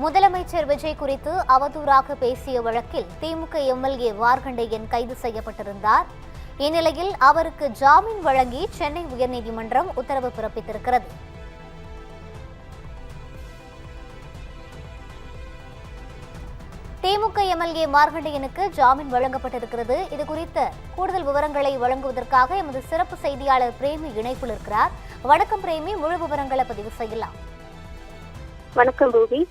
முதலமைச்சர் விஜய் குறித்து அவதூறாக பேசிய வழக்கில் திமுக எம்எல்ஏ மார்க்கண்டேயன் கைது செய்யப்பட்டிருந்தார். இந்நிலையில் அவருக்கு ஜாமீன் வழங்கி சென்னை உயர்நீதிமன்றம் உத்தரவு பிறப்பித்திருக்கிறது. திமுக எம்எல்ஏ மார்க்கண்டேயனுக்கு ஜாமீன் வழங்கப்பட்டிருக்கிறது. இது குறித்த கூடுதல் விவரங்களை வழங்குவதற்காக எமது சிறப்பு செய்தியாளர் பிரேமி இணைப்பில் இருக்கிறார். வணக்கம் பிரேமி, முழு விவரங்களை பதிவு செய்யலாம். வணக்கம் ரூபி.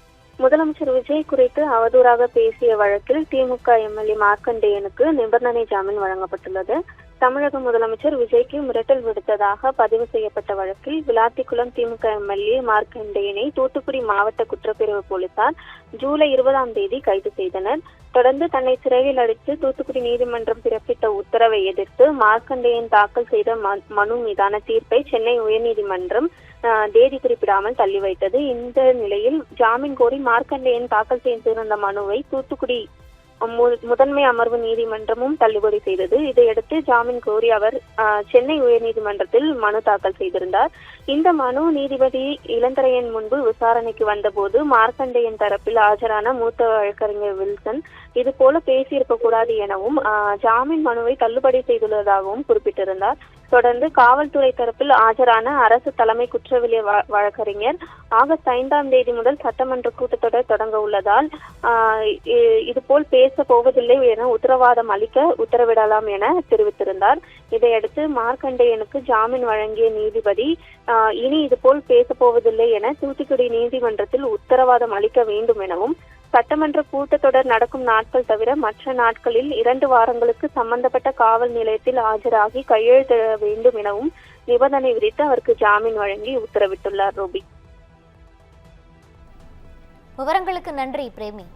முதலமைச்சர் விஜய் குறித்து அவதூறாக பேசிய வழக்கில் திமுக எம்எல்ஏ மார்க்கண்டேயனுக்கு நிபந்தனை ஜாமீன் வழங்கப்பட்டுள்ளது. தமிழக முதலமைச்சர் விஜய்க்கு மிரட்டல் விடுத்ததாக பதிவு செய்யப்பட்ட வழக்கில் விளாத்திக்குளம் திமுக எம்எல்ஏ மார்க்கண்டேயனை தூத்துக்குடி மாவட்ட குற்றப்பிரிவு போலீசார் ஜூலை 20ஆம் தேதி கைது செய்தனர். தொடர்ந்து தன்னை சிறையில் அடைத்து தூத்துக்குடி நீதிமன்றம் பிறப்பித்த உத்தரவை எதிர்த்து மார்க்கண்டேயன் தாக்கல் செய்த மனு மீதான தீர்ப்பை சென்னை உயர்நீதிமன்றம் தேதி குறிப்பிடாமல் தள்ளி வைத்தது. இந்த நிலையில் ஜாமீன் கோரி மார்க்கண்டேயன் தாக்கல் செய்திருந்த மனுவை தூத்துக்குடி முதன்மை அமர்வு நீதிமன்றமும் தள்ளுபடி செய்தது. இதையடுத்து ஜாமீன் கோரி அவர் சென்னை உயர்நீதிமன்றத்தில் மனு தாக்கல் செய்திருந்தார். இந்த மனு நீதிபதி இளந்தரையன் முன்பு விசாரணைக்கு வந்தபோது மார்க்கண்டேயன் தரப்பில் ஆஜரான மூத்த வழக்கறிஞர் வில்சன் இது போல பேசியிருக்க கூடாது எனவும் ஜாமீன் மனுவை தள்ளுபடி செய்துள்ளதாகவும் குறிப்பிட்டிருந்தார். தொடர்ந்து காவல்துறை தரப்பில் ஆஜரான அரசு தலைமை குற்றவியல் வழக்கறிஞர் ஆகஸ்ட் 5ஆம் தேதி முதல் சட்டமன்ற கூட்டத்தொடர் தொடங்க உள்ளதால் இதுபோல் பேச போவதில்லை என உத்தரவாதம் அளிக்க உத்தரவிடலாம் என தெரிவித்திருந்தார். இதையடுத்து மார்க்கண்டேயனுக்கு ஜாமீன் வழங்கிய நீதிபதி இனி இதுபோல் பேச போவதில்லை என தூத்துக்குடி நீதிமன்றத்தில் உத்தரவாதம் அளிக்க வேண்டும் எனவும் சட்டமன்ற கூட்டத்தொடர் நடக்கும் நாட்கள் தவிர மற்ற நாட்களில் 2 வாரங்களுக்கு சம்பந்தப்பட்ட காவல் நிலையத்தில் ஆஜராகி கையெழுத்திட வேண்டும் எனவும் நிபந்தனை விதித்து அவருக்கு ஜாமீன் வழங்கி உத்தரவிட்டுள்ளார். ரூபி, விவரங்களுக்கு நன்றி பிரேமி.